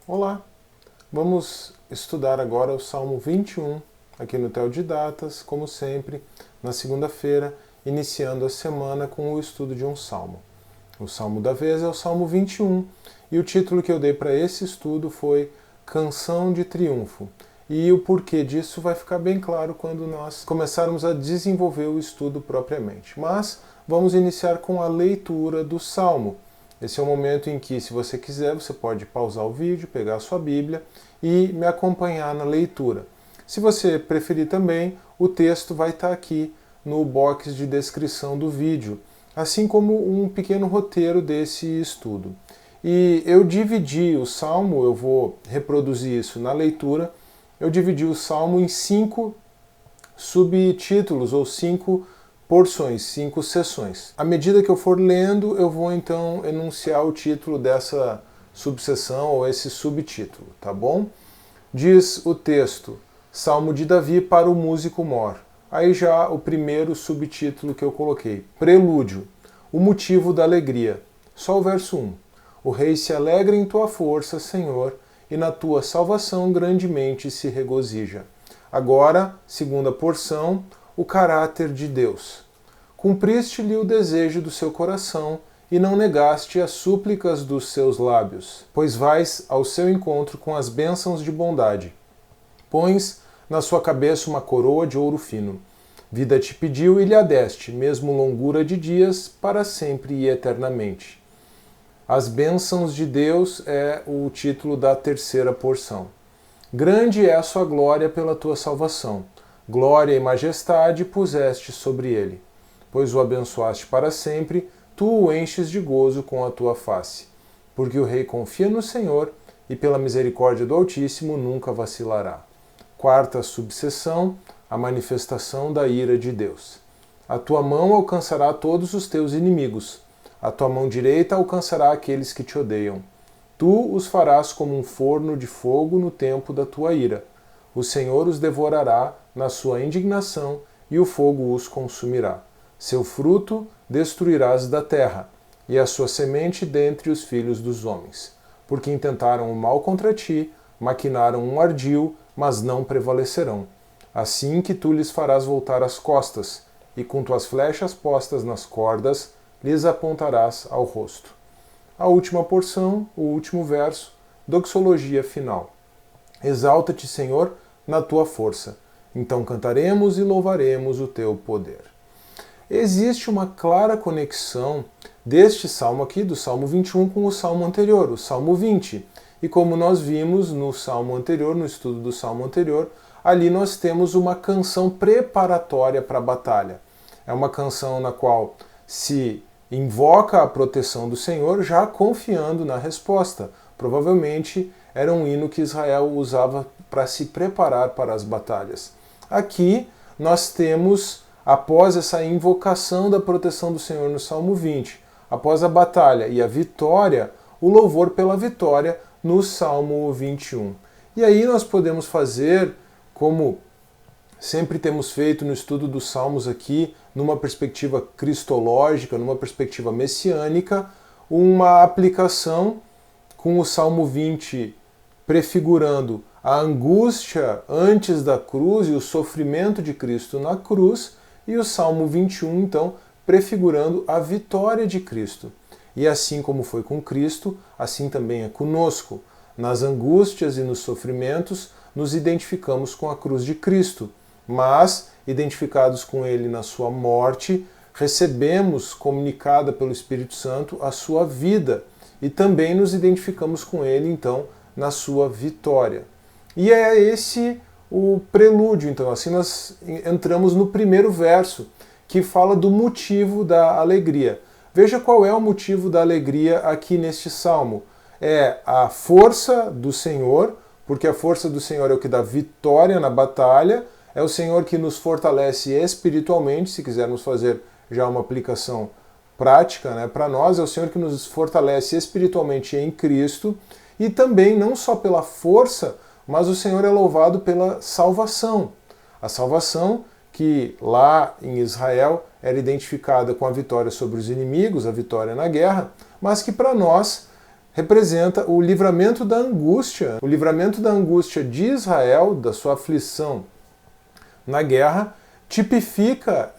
Olá, vamos estudar agora o Salmo 21, aqui no Teodidatas, como sempre, na segunda-feira, iniciando a semana com o estudo de um salmo. O salmo da vez é o Salmo 21, e o título que eu dei para esse estudo foi Canção de Triunfo. E o porquê disso vai ficar bem claro quando nós começarmos a desenvolver o estudo propriamente. Mas vamos iniciar com a leitura do salmo. Esse é o momento em que, se você quiser, você pode pausar o vídeo, pegar a sua Bíblia e me acompanhar na leitura. Se você preferir também, o texto vai estar aqui no box de descrição do vídeo, assim como um pequeno roteiro desse estudo. E eu dividi o salmo, eu vou reproduzir isso na leitura, eu dividi o salmo em 5 subtítulos ou 5 porções, 5 sessões. À medida que eu for lendo, eu vou então enunciar o título dessa subseção ou esse subtítulo, tá bom? Diz o texto, Salmo de Davi para o músico mor. Aí já o primeiro subtítulo que eu coloquei, Prelúdio, o motivo da alegria. Só o verso 1. O rei se alegra em tua força, Senhor, e na tua salvação grandemente se regozija. Agora, segunda porção, o caráter de Deus. Cumpriste-lhe o desejo do seu coração e não negaste as súplicas dos seus lábios, pois vais ao seu encontro com as bênçãos de bondade. Pões na sua cabeça uma coroa de ouro fino. Vida te pediu e lhe a deste, mesmo longura de dias, para sempre e eternamente. As bênçãos de Deus é o título da terceira porção. Grande é a sua glória pela tua salvação. Glória e majestade puseste sobre ele. Pois o abençoaste para sempre, tu o enches de gozo com a tua face. Porque o rei confia no Senhor e pela misericórdia do Altíssimo nunca vacilará. Quarta subseção, a manifestação da ira de Deus. A tua mão alcançará todos os teus inimigos. A tua mão direita alcançará aqueles que te odeiam. Tu os farás como um forno de fogo no tempo da tua ira. O Senhor os devorará na sua indignação e o fogo os consumirá. Seu fruto destruirás da terra, e a sua semente dentre os filhos dos homens. Porque intentaram o mal contra ti, maquinaram um ardil, mas não prevalecerão. Assim que tu lhes farás voltar as costas, e com tuas flechas postas nas cordas, lhes apontarás ao rosto. A última porção, o último verso, doxologia final. Exalta-te, Senhor, na tua força. Então cantaremos e louvaremos o teu poder. Existe uma clara conexão deste salmo aqui, do Salmo 21, com o salmo anterior, o Salmo 20. E como nós vimos no salmo anterior, no estudo do salmo anterior, ali nós temos uma canção preparatória para a batalha. É uma canção na qual se invoca a proteção do Senhor, já confiando na resposta. Provavelmente era um hino que Israel usava para se preparar para as batalhas. Aqui nós temos, após essa invocação da proteção do Senhor no Salmo 20, após a batalha e a vitória, o louvor pela vitória no Salmo 21. E aí nós podemos fazer, como sempre temos feito no estudo dos Salmos aqui, numa perspectiva cristológica, numa perspectiva messiânica, uma aplicação com o Salmo 20 prefigurando a angústia antes da cruz e o sofrimento de Cristo na cruz, e o Salmo 21, então, prefigurando a vitória de Cristo. E assim como foi com Cristo, assim também é conosco. Nas angústias e nos sofrimentos, nos identificamos com a cruz de Cristo, mas, identificados com ele na sua morte, recebemos, comunicada pelo Espírito Santo, a sua vida, e também nos identificamos com ele, então, na sua vitória. E é esse o prelúdio, então, assim nós entramos no primeiro verso, que fala do motivo da alegria. Veja qual é o motivo da alegria aqui neste salmo. É a força do Senhor, porque a força do Senhor é o que dá vitória na batalha, é o Senhor que nos fortalece espiritualmente, se quisermos fazer já uma aplicação prática, né, para nós, é o Senhor que nos fortalece espiritualmente em Cristo, e também não só pela força, mas o Senhor é louvado pela salvação. A salvação que lá em Israel era identificada com a vitória sobre os inimigos, a vitória na guerra, mas que para nós representa o livramento da angústia. O livramento da angústia de Israel, da sua aflição na guerra, tipifica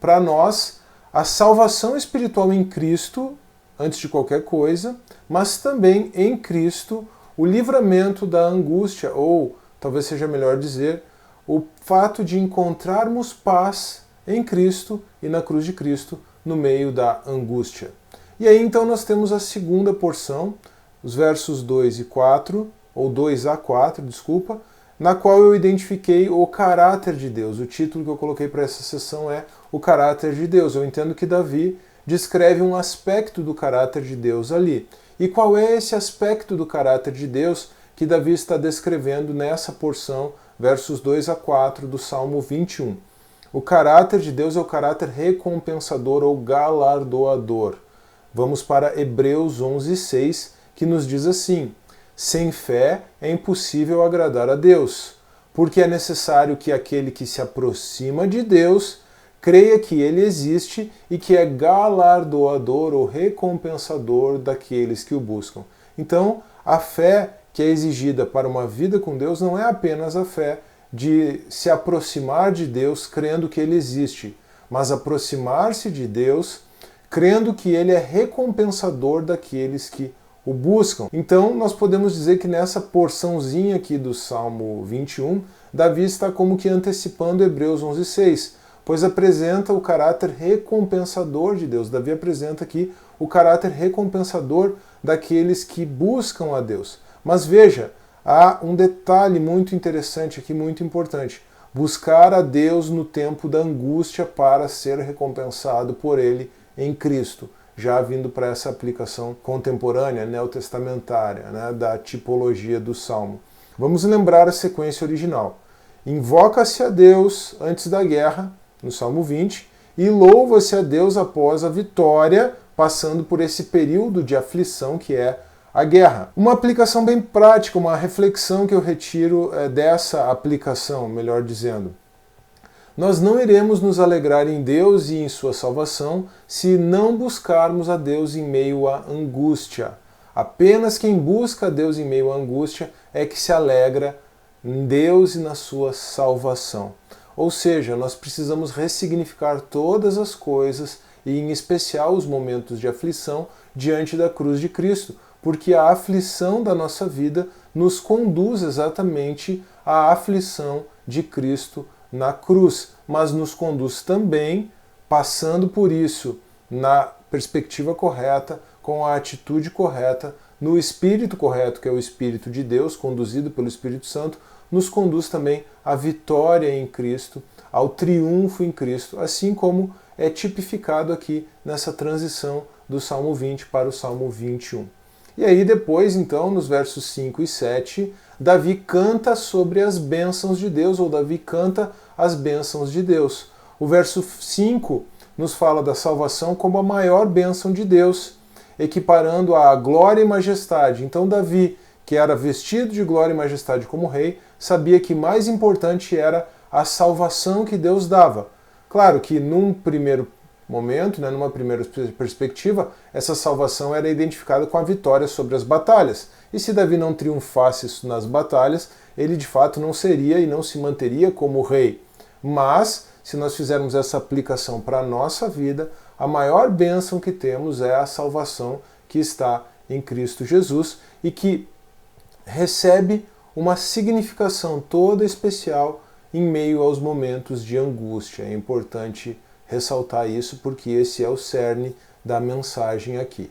para nós a salvação espiritual em Cristo, antes de qualquer coisa, mas também em Cristo o livramento da angústia, ou talvez seja melhor dizer, o fato de encontrarmos paz em Cristo e na cruz de Cristo no meio da angústia. E aí então nós temos a segunda porção, os versos 2 e 4, ou 2 a 4, desculpa, na qual eu identifiquei o caráter de Deus. O título que eu coloquei para essa sessão é O Caráter de Deus. Eu entendo que Davi descreve um aspecto do caráter de Deus ali. E qual é esse aspecto do caráter de Deus que Davi está descrevendo nessa porção, versos 2 a 4 do Salmo 21? O caráter de Deus é o caráter recompensador ou galardoador. Vamos para Hebreus 11:6, que nos diz assim: sem fé é impossível agradar a Deus, porque é necessário que aquele que se aproxima de Deus creia que ele existe e que é galardoador ou recompensador daqueles que o buscam. Então, a fé que é exigida para uma vida com Deus não é apenas a fé de se aproximar de Deus crendo que ele existe, mas aproximar-se de Deus crendo que ele é recompensador daqueles que o buscam. Então, nós podemos dizer que nessa porçãozinha aqui do Salmo 21, Davi está como que antecipando Hebreus 11:6, pois apresenta o caráter recompensador de Deus. Davi apresenta aqui o caráter recompensador daqueles que buscam a Deus. Mas veja, há um detalhe muito interessante aqui, muito importante. Buscar a Deus no tempo da angústia para ser recompensado por Ele em Cristo, já vindo para essa aplicação contemporânea, neotestamentária, da tipologia do Salmo. Vamos lembrar a sequência original. Invoca-se a Deus antes da guerra, no Salmo 20, e louva-se a Deus após a vitória, passando por esse período de aflição que é a guerra. Uma aplicação bem prática, uma reflexão que eu retiro dessa aplicação, melhor dizendo. Nós não iremos nos alegrar em Deus e em sua salvação se não buscarmos a Deus em meio à angústia. Apenas quem busca a Deus em meio à angústia é que se alegra em Deus e na sua salvação. Ou seja, nós precisamos ressignificar todas as coisas e em especial os momentos de aflição diante da cruz de Cristo, porque a aflição da nossa vida nos conduz exatamente à aflição de Cristo na cruz, mas nos conduz também, passando por isso na perspectiva correta, com a atitude correta, no espírito correto, que é o Espírito de Deus, conduzido pelo Espírito Santo, nos conduz também à vitória em Cristo, ao triunfo em Cristo, assim como é tipificado aqui nessa transição do Salmo 20 para o Salmo 21. E aí depois, então, nos versos 5 e 7, Davi canta sobre as bênçãos de Deus, ou Davi canta as bênçãos de Deus. O verso 5 nos fala da salvação como a maior bênção de Deus, equiparando a glória e majestade. Então Davi, que era vestido de glória e majestade como rei, sabia que mais importante era a salvação que Deus dava. Claro que num primeiro momento, numa primeira perspectiva, essa salvação era identificada com a vitória sobre as batalhas. E se Davi não triunfasse nas batalhas, ele de fato não seria e não se manteria como rei. Mas, se nós fizermos essa aplicação para a nossa vida, a maior bênção que temos é a salvação que está em Cristo Jesus e que recebe uma significação toda especial em meio aos momentos de angústia. É importante ressaltar isso porque esse é o cerne da mensagem aqui.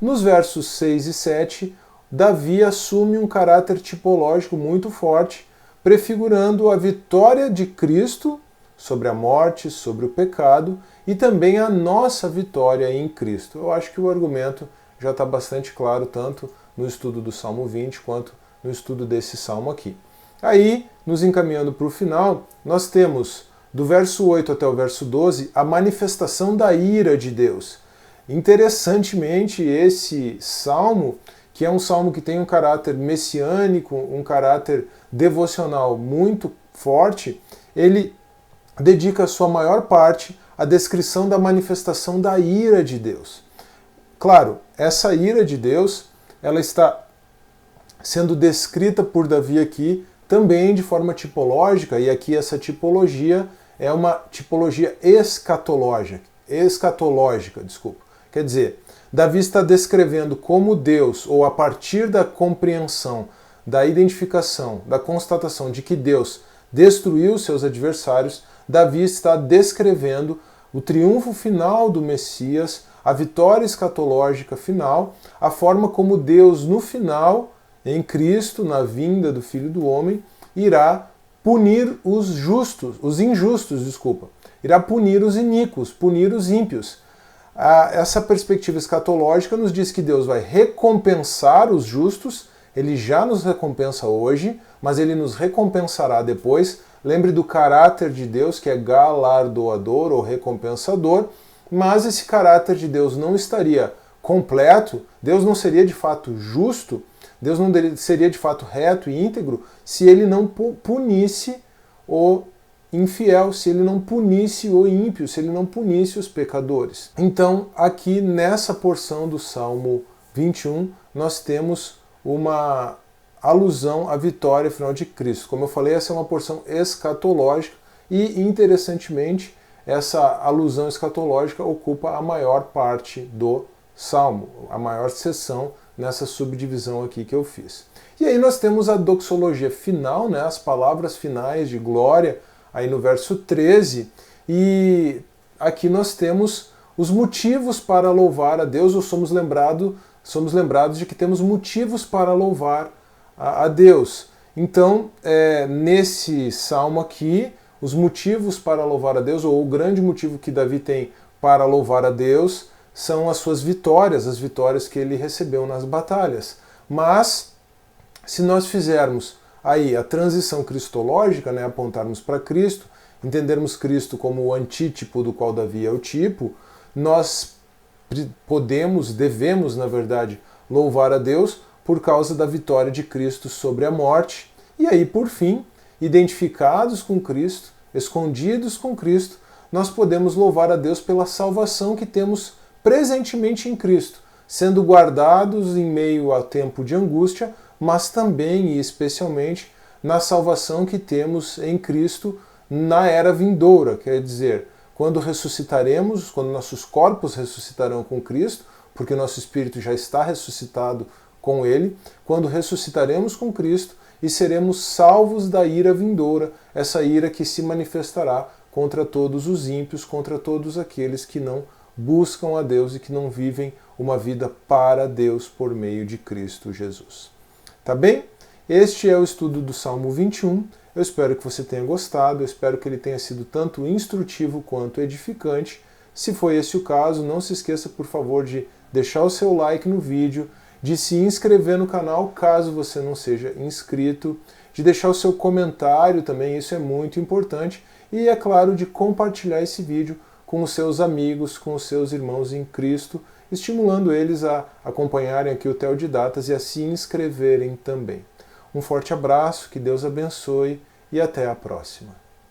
Nos versos 6 e 7, Davi assume um caráter tipológico muito forte, prefigurando a vitória de Cristo sobre a morte, sobre o pecado e também a nossa vitória em Cristo. Eu acho que o argumento já está bastante claro, tanto no estudo do Salmo 20 quanto no estudo desse salmo aqui. Aí, nos encaminhando para o final, nós temos do verso 8 até o verso 12 a manifestação da ira de Deus. Interessantemente, esse salmo, que é um salmo que tem um caráter messiânico, um caráter devocional muito forte, ele dedica a sua maior parte à descrição da manifestação da ira de Deus. Claro, essa ira de Deus ela está sendo descrita por Davi aqui também de forma tipológica, e aqui essa tipologia é uma tipologia escatológica, Quer dizer, Davi está descrevendo como Deus, ou a partir da compreensão, da identificação, da constatação de que Deus destruiu seus adversários, Davi está descrevendo o triunfo final do Messias, a vitória escatológica final, a forma como Deus, no final, em Cristo, na vinda do Filho do Homem, irá punir os injustos, irá punir os iníquos, punir os ímpios. Essa perspectiva escatológica nos diz que Deus vai recompensar os justos, ele já nos recompensa hoje, mas ele nos recompensará depois. Lembre do caráter de Deus, que é galardoador ou recompensador, mas esse caráter de Deus não estaria completo, Deus não seria de fato justo, Deus não seria de fato reto e íntegro se ele não punisse o infiel, se ele não punisse o ímpio, se ele não punisse os pecadores. Então, aqui nessa porção do Salmo 21, nós temos uma alusão à vitória final de Cristo. Como eu falei, essa é uma porção escatológica e, interessantemente, essa alusão escatológica ocupa a maior parte do Salmo, a maior seção nessa subdivisão aqui que eu fiz. E aí nós temos a doxologia final, né, as palavras finais de glória, aí no verso 13, e aqui nós temos os motivos para louvar a Deus, ou somos lembrados de que temos motivos para louvar a Deus. Então, nesse salmo aqui, os motivos para louvar a Deus, ou o grande motivo que Davi tem para louvar a Deus, são as suas vitórias, as vitórias que ele recebeu nas batalhas. Mas, se nós fizermos aí a transição cristológica, né, apontarmos para Cristo, entendermos Cristo como o antítipo do qual Davi é o tipo, nós devemos, na verdade, louvar a Deus por causa da vitória de Cristo sobre a morte. E aí, por fim, identificados com Cristo, escondidos com Cristo, nós podemos louvar a Deus pela salvação que temos presentemente em Cristo, sendo guardados em meio ao tempo de angústia, mas também e especialmente na salvação que temos em Cristo na era vindoura, quer dizer, quando ressuscitaremos, quando nossos corpos ressuscitarão com Cristo, porque nosso espírito já está ressuscitado com Ele, quando ressuscitaremos com Cristo e seremos salvos da ira vindoura, essa ira que se manifestará contra todos os ímpios, contra todos aqueles que não buscam a Deus e que não vivem uma vida para Deus por meio de Cristo Jesus. Tá bem? Este é o estudo do Salmo 21. Eu espero que você tenha gostado, eu espero que ele tenha sido tanto instrutivo quanto edificante. Se foi esse o caso, não se esqueça, por favor, de deixar o seu like no vídeo, de se inscrever no canal caso você não seja inscrito, de deixar o seu comentário também, isso é muito importante, e é claro, de compartilhar esse vídeo com os seus amigos, com os seus irmãos em Cristo, estimulando eles a acompanharem aqui o Teodidatas e a se inscreverem também. Um forte abraço, que Deus abençoe e até a próxima.